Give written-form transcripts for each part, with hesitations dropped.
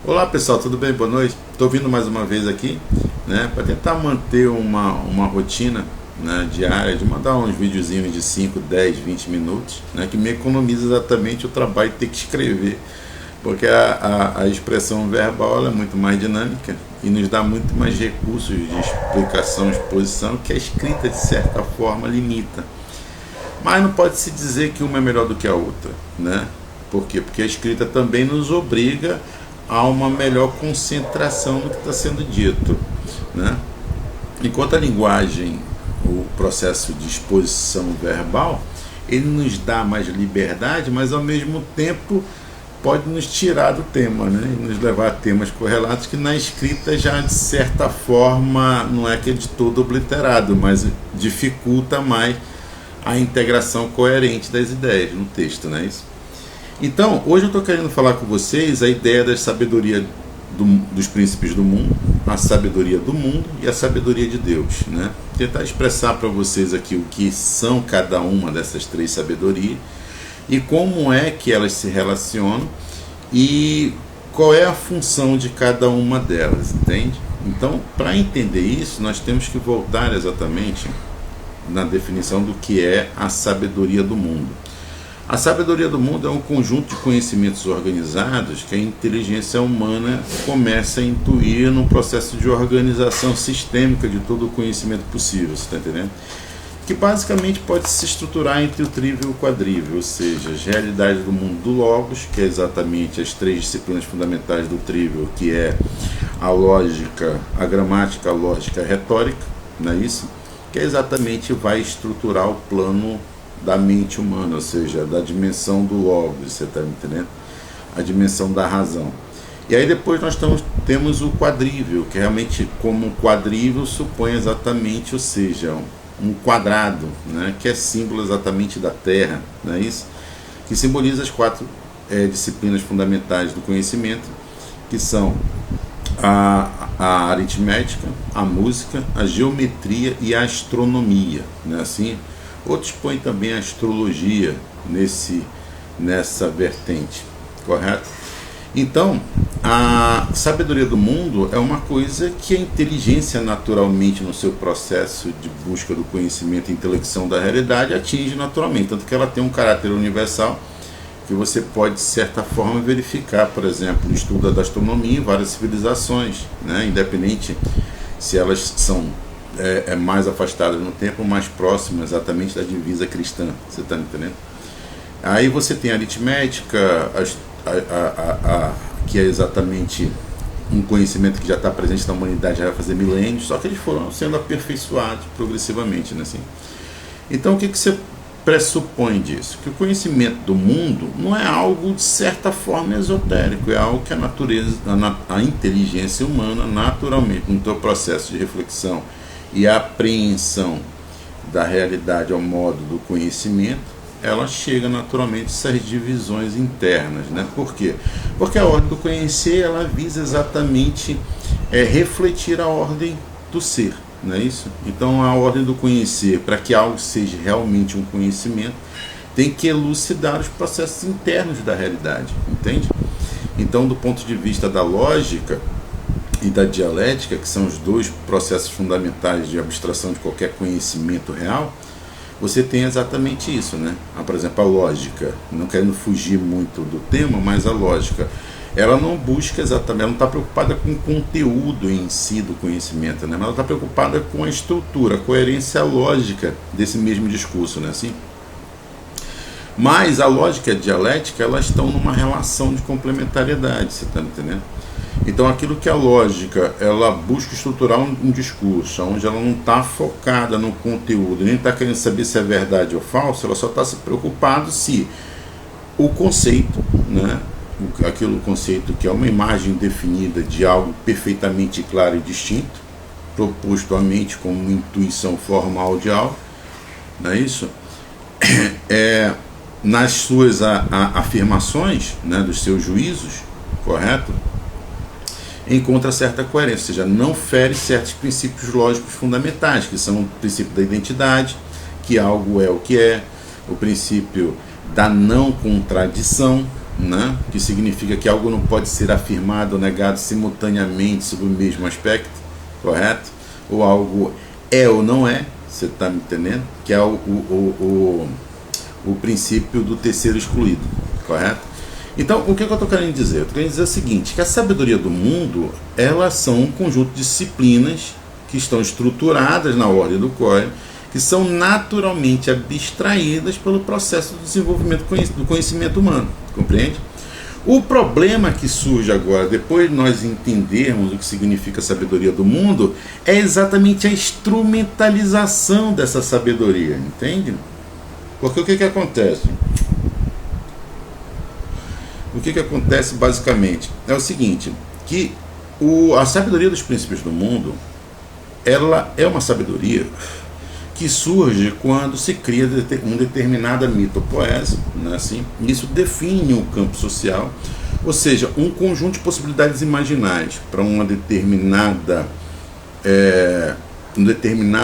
Olá pessoal, tudo bem? Boa noite. Estou vindo mais uma vez aqui, né, para tentar manter uma rotina, né, diária de mandar uns videozinhos de 5, 10, 20 minutos, né, que me economiza exatamente o trabalho de ter que escrever, porque a expressão verbal ela é muito mais dinâmica e nos dá muito mais recursos de explicação, exposição, que a escrita de certa forma limita. Mas não pode se dizer que uma é melhor do que a outra, né? Por quê? Porque a escrita também nos obriga a uma melhor concentração no que está sendo dito, né? Enquanto a linguagem, o processo de exposição verbal, ele nos dá mais liberdade, mas ao mesmo tempo pode nos tirar do tema, né? E nos levar a temas correlatos que na escrita já de certa forma não é que é de todo obliterado, mas dificulta mais a integração coerente das ideias no texto, não é isso? Então, hoje eu estou querendo falar com vocês a ideia da sabedoria dos príncipes do mundo, a sabedoria do mundo e a sabedoria de Deus, né? Tentar expressar para vocês aqui o que são cada uma dessas três sabedorias e como é que elas se relacionam e qual é a função de cada uma delas, entende? Então, para entender isso, nós temos que voltar exatamente na definição do que é a sabedoria do mundo. A sabedoria do mundo é um conjunto de conhecimentos organizados que a inteligência humana começa a intuir num processo de organização sistêmica de todo o conhecimento possível, você está entendendo? Que basicamente pode se estruturar entre o trívio e o quadrívio, ou seja, as realidades do mundo do Logos, que é exatamente as três disciplinas fundamentais do trívio, que é a lógica, a gramática, a lógica e a retórica, não é isso? Que é exatamente vai estruturar o plano da mente humana, ou seja, da dimensão do logos, você está entendendo? A dimensão da razão. E aí depois nós temos o quadrívio, que realmente como um quadrívio supõe exatamente, ou seja, um quadrado, né, que é símbolo exatamente da Terra, não é isso? Que simboliza as quatro disciplinas fundamentais do conhecimento, que são a aritmética, a música, a geometria e a astronomia, não é assim? Outros põem também a astrologia nessa vertente, correto? Então, a sabedoria do mundo é uma coisa que a inteligência naturalmente no seu processo de busca do conhecimento e intelecção da realidade atinge naturalmente, tanto que ela tem um caráter universal que você pode de certa forma verificar, por exemplo, no estudo da astronomia em várias civilizações, né? Independente se elas são mais afastadas no tempo, mais próximas exatamente da divisa cristã, você está entendendo? Aí você tem a aritmética, que é exatamente um conhecimento que já está presente na humanidade já vai fazer milênios, só que eles foram sendo aperfeiçoados progressivamente, né, assim? Então o que você pressupõe disso? Que o conhecimento do mundo não é algo de certa forma esotérico, é algo que a natureza, a inteligência humana naturalmente no seu processo de reflexão e a apreensão da realidade ao modo do conhecimento, ela chega naturalmente a essas divisões internas, né? Por quê? Porque a ordem do conhecer, ela visa exatamente refletir a ordem do ser, não é isso? Então a ordem do conhecer, para que algo seja realmente um conhecimento, tem que elucidar os processos internos da realidade, entende? Então, do ponto de vista da lógica e da dialética, que são os dois processos fundamentais de abstração de qualquer conhecimento real, você tem exatamente isso, né? Por exemplo, a lógica, não querendo fugir muito do tema, mas a lógica, ela não busca exatamente, ela não está preocupada com o conteúdo em si do conhecimento, né? Mas ela está preocupada com a estrutura, a coerência lógica desse mesmo discurso, né? Assim? Mas a lógica e a dialética, elas estão numa relação de complementariedade, você está entendendo? Então aquilo que a lógica ela busca estruturar um discurso, onde ela não está focada no conteúdo, nem está querendo saber se é verdade ou falso, ela só está se preocupando se o conceito, né, aquele conceito que é uma imagem definida de algo perfeitamente claro e distinto, proposto à mente como uma intuição formal de algo, não é isso? Nas suas afirmações, né, dos seus juízos, correto? Encontra certa coerência, ou seja, não fere certos princípios lógicos fundamentais, que são o princípio da identidade, que algo é o que é, o princípio da não contradição, né? Que significa que algo não pode ser afirmado ou negado simultaneamente sob o mesmo aspecto, correto? Ou algo é ou não é, você está me entendendo? Que é o princípio do terceiro excluído, correto? Então, o que eu estou querendo dizer? Eu estou querendo dizer o seguinte, que a sabedoria do mundo, elas são um conjunto de disciplinas que estão estruturadas na ordem do Core, que são naturalmente abstraídas pelo processo do desenvolvimento do conhecimento humano, compreende? O problema que surge agora, depois de nós entendermos o que significa a sabedoria do mundo, é exatamente a instrumentalização dessa sabedoria, entende? Porque o que acontece? O que acontece basicamente é o seguinte, que a sabedoria dos princípios do mundo, ela é uma sabedoria que surge quando se cria uma determinada mitopoese, né, assim, isso define o campo social, ou seja, um conjunto de possibilidades imaginais para um determinado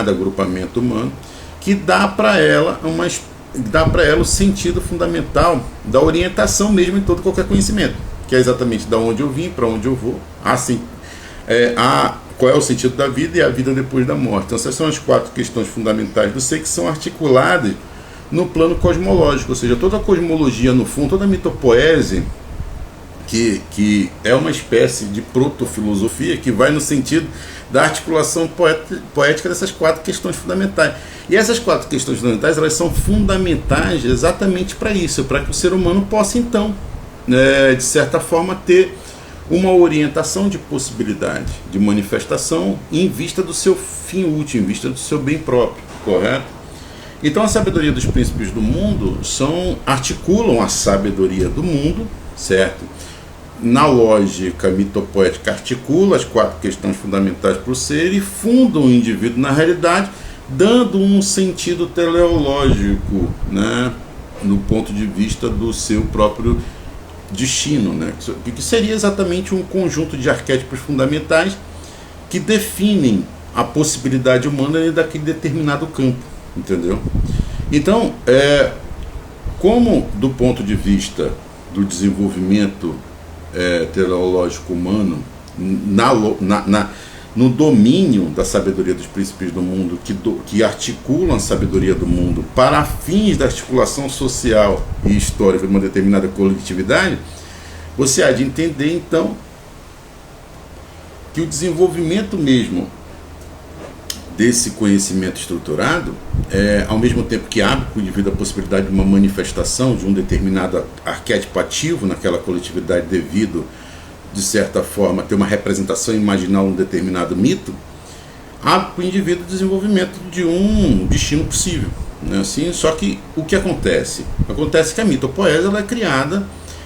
agrupamento humano, que dá para ela o sentido fundamental da orientação mesmo em todo qualquer conhecimento, que é exatamente da onde eu vim, para onde eu vou, assim, qual é o sentido da vida e a vida depois da morte. Então essas são as 4 questões fundamentais do ser, que são articuladas no plano cosmológico, ou seja, toda a cosmologia no fundo, toda a mitopoese, que é uma espécie de proto-filosofia que vai no sentido da articulação poética dessas 4 questões fundamentais. E essas 4 questões fundamentais, elas são fundamentais exatamente para isso, para que o ser humano possa então, de certa forma, ter uma orientação de possibilidade, de manifestação em vista do seu fim útil, em vista do seu bem próprio, correto? Então a sabedoria dos princípios do mundo articulam a sabedoria do mundo, certo? Na lógica mitopoética, articula as 4 questões fundamentais para o ser e funda o indivíduo na realidade, dando um sentido teleológico, né, no ponto de vista do seu próprio destino, né, que seria exatamente um conjunto de arquétipos fundamentais que definem a possibilidade humana daquele determinado campo, entendeu? Então, como do ponto de vista do desenvolvimento teleológico humano, no domínio da sabedoria dos princípios do mundo, que articulam a sabedoria do mundo para fins da articulação social e histórica de uma determinada coletividade, você há de entender então que o desenvolvimento mesmo desse conhecimento estruturado, ao mesmo tempo que abre para o indivíduo a possibilidade de uma manifestação de um determinado arquétipo ativo naquela coletividade devido, de certa forma, ter uma representação imaginal de um determinado mito, abre para o indivíduo o desenvolvimento de um destino possível, né? Assim, só que o que acontece? Acontece que a mitopoese ela é criada,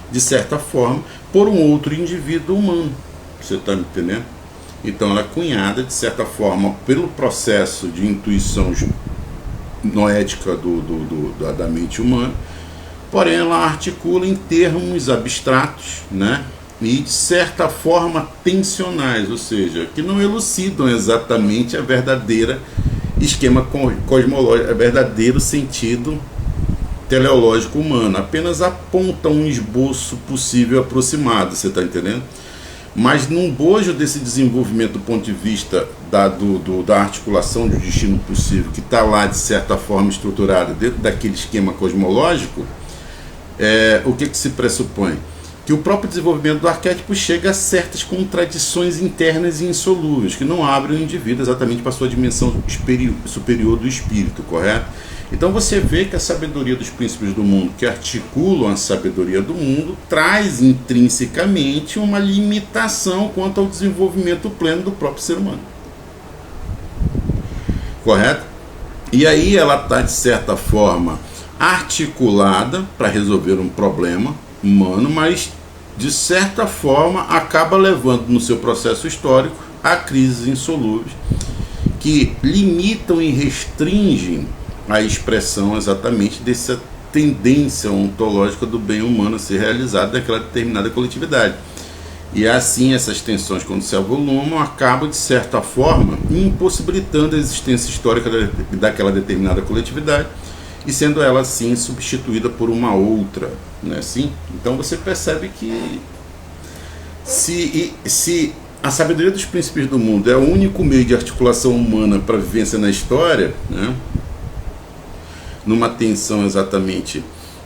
de certa forma, por um outro indivíduo humano. Você está me entendendo? Então ela é cunhada, de certa forma, pelo processo de intuição noética da mente humana, porém ela articula em termos abstratos, né? E de certa forma tensionais, ou seja, que não elucidam exatamente a verdadeira esquema cosmológico, o verdadeiro sentido teleológico humano, apenas apontam um esboço possível aproximado, você está entendendo? Mas num bojo desse desenvolvimento do ponto de vista da articulação de um destino possível, que está lá de certa forma estruturado dentro daquele esquema cosmológico, o que se pressupõe? Que o próprio desenvolvimento do arquétipo chega a certas contradições internas e insolúveis, que não abrem o indivíduo exatamente para a sua dimensão superior do espírito, correto? Então você vê que a sabedoria dos princípios do mundo, que articulam a sabedoria do mundo, traz intrinsecamente uma limitação quanto ao desenvolvimento pleno do próprio ser humano. Correto? E aí ela está, de certa forma, articulada para resolver um problema humano, mas, de certa forma, acaba levando no seu processo histórico a crises insolúveis que limitam e restringem a expressão exatamente dessa tendência ontológica do bem humano a ser realizado naquela determinada coletividade. E assim essas tensões, quando se avolumam, acabam de certa forma impossibilitando a existência histórica daquela determinada coletividade e sendo ela assim substituída por uma outra, né? Assim, então você percebe que se a sabedoria dos príncipes do mundo é o único meio de articulação humana para a vivência na história, né? Numa tensão exatamente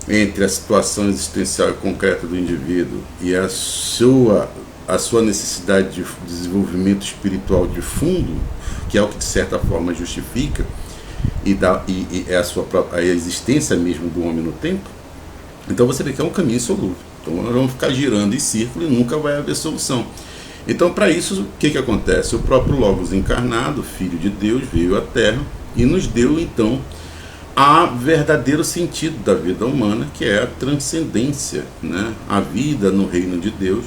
entre a situação existencial e concreta do indivíduo e a sua necessidade de desenvolvimento espiritual de fundo, que é o que de certa forma justifica e é a existência mesmo do homem no tempo. Então você vê que é um caminho insolúvel. Então nós vamos ficar girando em círculo e nunca vai haver solução. Então, para isso, o que acontece? O próprio Logos encarnado, Filho de Deus, veio à Terra e nos deu então a verdadeiro sentido da vida humana, que é a transcendência, né? A vida no reino de Deus,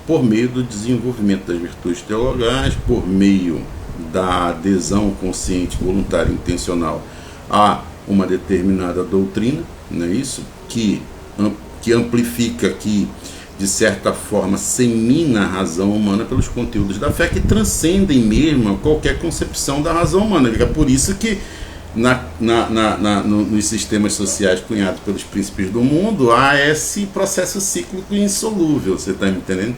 por meio do desenvolvimento das virtudes teologais, por meio da adesão consciente, voluntária e intencional a uma determinada doutrina, não é isso? Que amplifica, que de certa forma semina a razão humana pelos conteúdos da fé, que transcendem mesmo qualquer concepção da razão humana. É por isso que nos sistemas sociais cunhados pelos príncipes do mundo há esse processo cíclico insolúvel, você está me entendendo?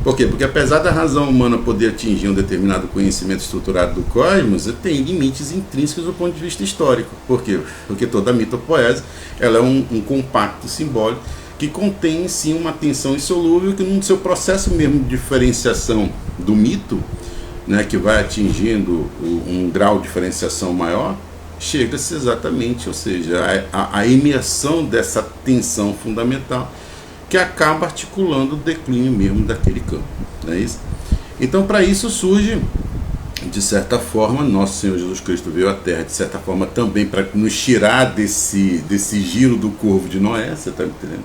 Por quê? Porque apesar da razão humana poder atingir um determinado conhecimento estruturado do cosmos, tem limites intrínsecos do ponto de vista histórico. Por quê? Porque toda mitopoese ela é um compacto simbólico que contém em si uma tensão insolúvel que no seu processo mesmo de diferenciação do mito, né, que vai atingindo um grau de diferenciação maior, chega-se exatamente, ou seja, a imersão dessa tensão fundamental que acaba articulando o declínio mesmo daquele campo, não é isso? Então, para isso surge, de certa forma, nosso Senhor Jesus Cristo veio à Terra, de certa forma também para nos tirar desse giro do corvo de Noé, você está entendendo?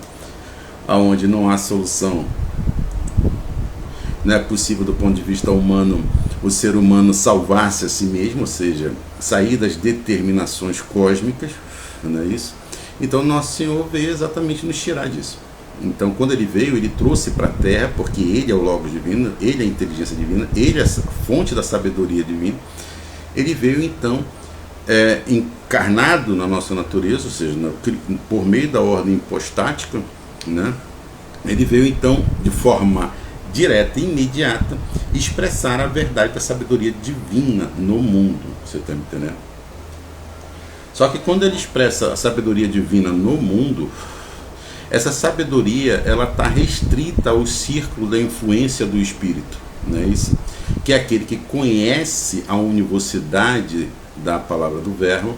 Onde não há solução, não é possível do ponto de vista humano o ser humano salvar-se a si mesmo, ou seja, sair das determinações cósmicas, não é isso? Então nosso Senhor veio exatamente nos tirar disso. Então quando ele veio, ele trouxe para a Terra, porque ele é o Logos divino, ele é a inteligência divina, ele é a fonte da sabedoria divina. Ele veio então encarnado na nossa natureza, ou seja, por meio da ordem hipostática, né? Ele veio então de forma direta e imediata expressar a verdade da sabedoria divina no mundo, você está me entendendo? Só que quando ele expressa a sabedoria divina no mundo, essa sabedoria ela está restrita ao círculo da influência do Espírito, não é isso? Que é aquele que conhece a univocidade da palavra do Verbo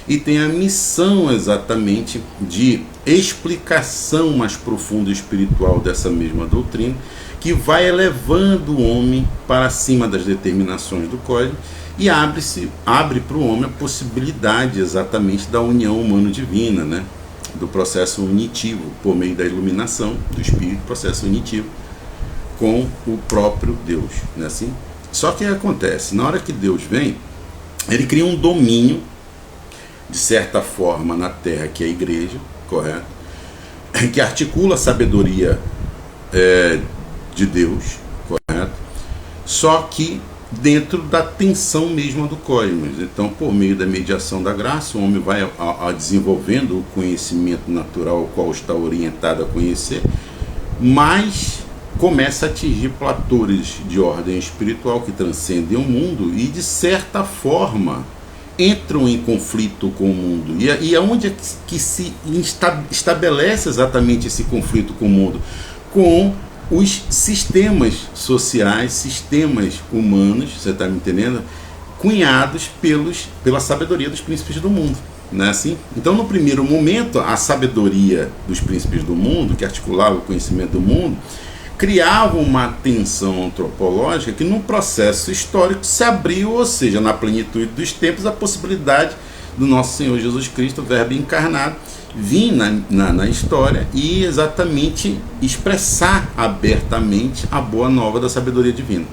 e tem a missão exatamente de explicação mais profunda e espiritual dessa mesma doutrina, que vai elevando o homem para cima das determinações do código e abre para o homem a possibilidade exatamente da união humano-divina, né? Do processo unitivo, por meio da iluminação do Espírito, processo unitivo com o próprio Deus, não é assim? Só que acontece, na hora que Deus vem, ele cria um domínio, de certa forma, na Terra, que é a igreja, correto? Que articula a sabedoria de Deus, correto? Só que dentro da tensão mesma do cosmos. Então, por meio da mediação da graça, o homem vai desenvolvendo o conhecimento natural ao qual está orientado a conhecer, mas começa a atingir platores de ordem espiritual que transcendem o mundo e, de certa forma, entram em conflito com o mundo. E aonde é que se estabelece exatamente esse conflito com o mundo? Com os sistemas sociais, sistemas humanos, você está me entendendo? Cunhados pela sabedoria dos príncipes do mundo, não é assim? Então, no primeiro momento, a sabedoria dos príncipes do mundo, que articulava o conhecimento do mundo, criava uma tensão antropológica que, num processo histórico, se abriu, ou seja, na plenitude dos tempos, a possibilidade do nosso Senhor Jesus Cristo, o Verbo encarnado, vir na história e exatamente expressar abertamente a boa nova da sabedoria divina.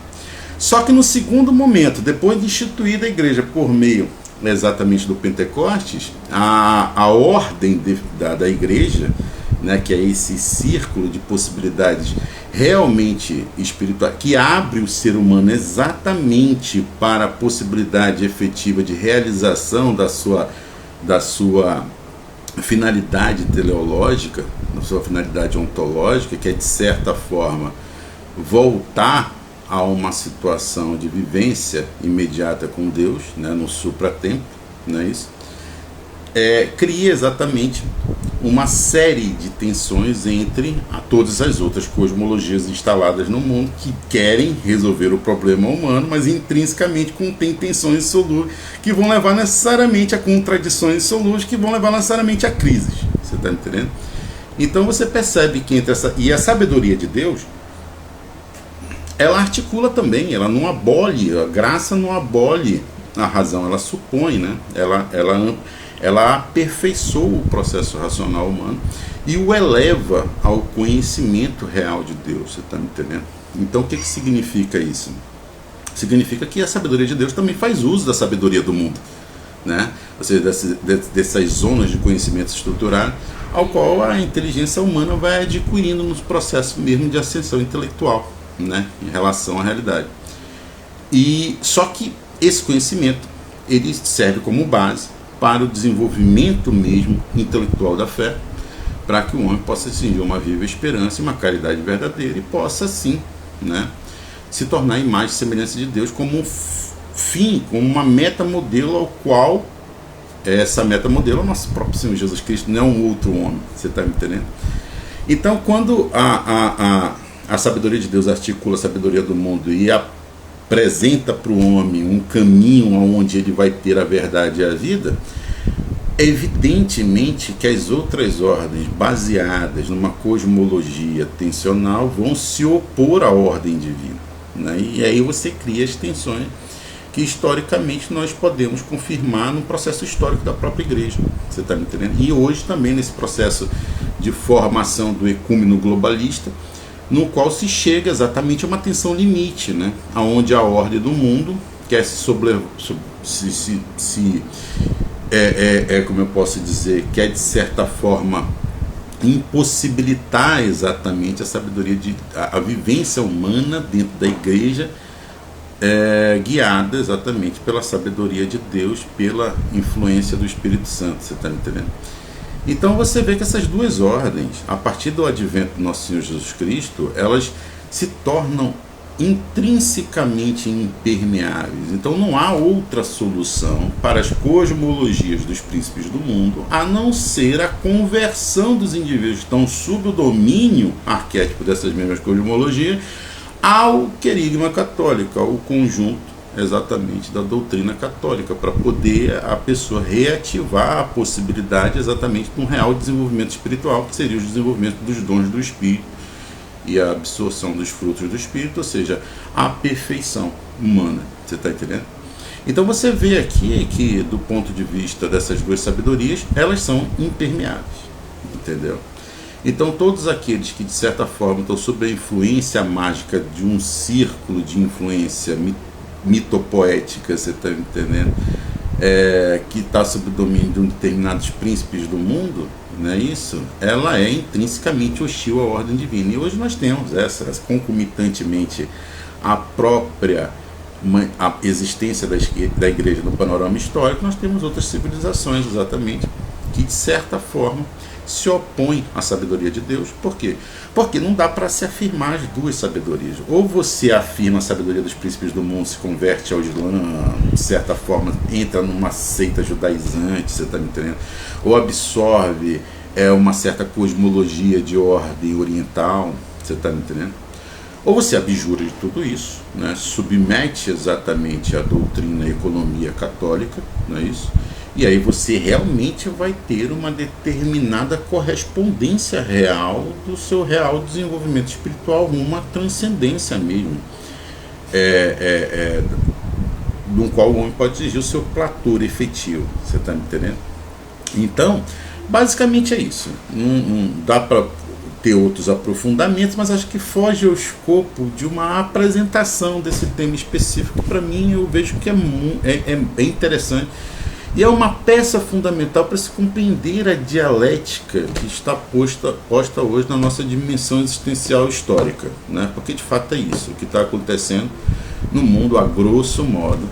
Só que no segundo momento, depois de instituída a igreja por meio exatamente do Pentecostes, a ordem da igreja, né, que é esse círculo de possibilidades realmente espirituais, que abre o ser humano exatamente para a possibilidade efetiva de realização da sua da sua finalidade teleológica, da sua finalidade ontológica, que é de certa forma voltar a uma situação de vivência imediata com Deus, né, no supratempo, não é isso? Cria exatamente uma série de tensões entre todas as outras cosmologias instaladas no mundo que querem resolver o problema humano, mas intrinsecamente contém tensões insolúveis que vão levar necessariamente a contradições insolúveis, que vão levar necessariamente a crises. Você está entendendo? Então você percebe que entre essa e a sabedoria de Deus, ela articula também, ela não abole, a graça não abole a razão, ela supõe, né? Ela aperfeiçoa o processo racional humano e o eleva ao conhecimento real de Deus, você está me entendendo? Então o que significa isso? Significa que a sabedoria de Deus também faz uso da sabedoria do mundo, né? Ou seja, dessas zonas de conhecimento estruturado, ao qual a inteligência humana vai adquirindo nos processos mesmo de ascensão intelectual, né, em relação à realidade. E só que esse conhecimento ele serve como base para o desenvolvimento mesmo intelectual da fé, para que o homem possa atingir uma viva esperança e uma caridade verdadeira e possa assim, né, se tornar a imagem e semelhança de Deus como um fim, como uma meta modelo ao qual essa meta modelo é o nosso próprio Senhor Jesus Cristo, não é um outro homem. Você está me entendendo? Então, quando a sabedoria de Deus articula a sabedoria do mundo e apresenta para o homem um caminho onde ele vai ter a verdade e a vida, evidentemente que as outras ordens baseadas numa cosmologia tensional vão se opor à ordem divina, né? E aí você cria as tensões que historicamente nós podemos confirmar no processo histórico da própria igreja. Você está me entendendo? E hoje também nesse processo de formação do ecúmeno globalista, no qual se chega exatamente a uma tensão limite, né? Onde a ordem do mundo quer como eu posso dizer, quer de certa forma impossibilitar exatamente a sabedoria, a vivência humana dentro da igreja, guiada exatamente pela sabedoria de Deus, pela influência do Espírito Santo. Você está me entendendo? Então você vê que essas duas ordens, a partir do advento do nosso Senhor Jesus Cristo, elas se tornam intrinsecamente impermeáveis. Então não há outra solução para as cosmologias dos príncipes do mundo a não ser a conversão dos indivíduos que estão sob o domínio arquétipo dessas mesmas cosmologias ao querigma católico, ao conjunto exatamente da doutrina católica, para poder a pessoa reativar a possibilidade exatamente de um real desenvolvimento espiritual, que seria o desenvolvimento dos dons do Espírito e a absorção dos frutos do Espírito, ou seja, a perfeição humana. Você está entendendo? Então você vê aqui que, do ponto de vista dessas duas sabedorias, elas são impermeáveis, entendeu? Então todos aqueles que de certa forma estão sob a influência mágica de um círculo de influência mitopoética, você está entendendo? Que está sob o domínio de determinados príncipes do mundo, não é isso? Ela é intrinsecamente hostil à ordem divina. E hoje nós temos essas, concomitantemente a própria a existência da igreja no panorama histórico, nós temos outras civilizações exatamente que de certa forma se opõem à sabedoria de Deus. Por quê? Porque não dá para se afirmar as duas sabedorias. Ou você afirma a sabedoria dos príncipes do mundo, se converte ao Islã, de certa forma entra numa seita judaizante, você está me entendendo? Ou absorve uma certa cosmologia de ordem oriental, você está me entendendo? Ou você abjura de tudo isso, né? Submete exatamente a doutrina e economia católica, não é isso? E aí você realmente vai ter uma determinada correspondência real do seu real desenvolvimento espiritual, uma transcendência mesmo, no qual o homem pode atingir o seu platô efetivo. Você está me entendendo? Então, basicamente é isso. Não dá para ter outros aprofundamentos, mas acho que foge ao escopo de uma apresentação desse tema específico. Para mim, eu vejo que é bem interessante. E é uma peça fundamental para se compreender a dialética que está posta hoje na nossa dimensão existencial histórica, né? Porque de fato é isso, o que está acontecendo no mundo, a grosso modo,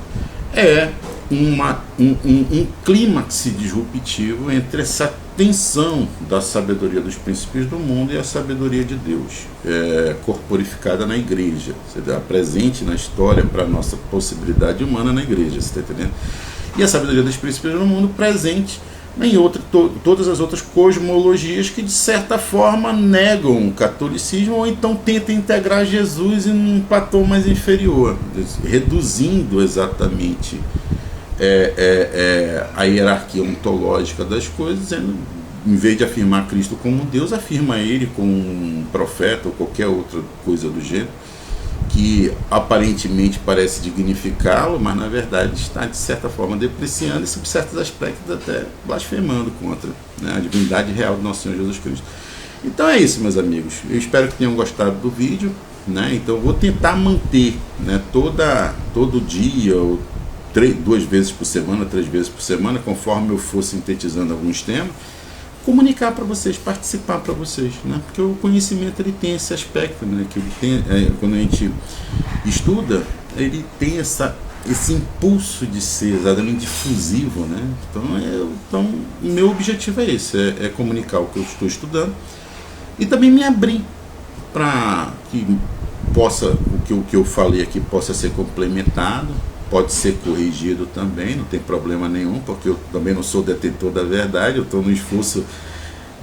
é um clímax disruptivo entre essa tensão da sabedoria dos princípios do mundo e a sabedoria de Deus, corporificada na igreja, presente na história para a nossa possibilidade humana na igreja, você está entendendo? E a sabedoria dos princípios do mundo presente em todas as outras cosmologias que de certa forma negam o catolicismo ou então tentam integrar Jesus em um platô mais inferior, reduzindo exatamente a hierarquia ontológica das coisas, em vez de afirmar Cristo como Deus, afirma ele como um profeta ou qualquer outra coisa do gênero, que aparentemente parece dignificá-lo, mas na verdade está de certa forma depreciando e, sob certos aspectos, até blasfemando contra, né, a divindade real do nosso Senhor Jesus Cristo. Então é isso, meus amigos. Eu espero que tenham gostado do vídeo, né? Então eu vou tentar manter, né, todo dia, ou 2 vezes por semana, 3 vezes por semana, conforme eu for sintetizando alguns temas, comunicar para vocês, participar para vocês, né? Porque o conhecimento ele tem esse aspecto, né? Que ele tem, quando a gente estuda, ele tem esse impulso de ser exatamente difusivo, né? Então meu objetivo é esse, é comunicar o que eu estou estudando e também me abrir para que o que eu falei aqui possa ser complementado, pode ser corrigido também, não tem problema nenhum, porque eu também não sou detentor da verdade, eu estou no esforço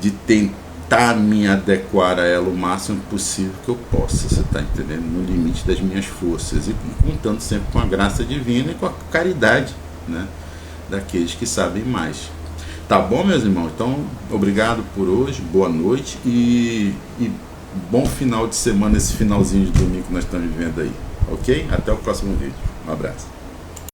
de tentar me adequar a ela o máximo possível que eu possa, você está entendendo? No limite das minhas forças, e contando sempre com a graça divina e com a caridade, né, daqueles que sabem mais. Tá bom, meus irmãos? Então, obrigado por hoje, boa noite e bom final de semana, esse finalzinho de domingo que nós estamos vivendo aí, ok? Até o próximo vídeo. Um abraço.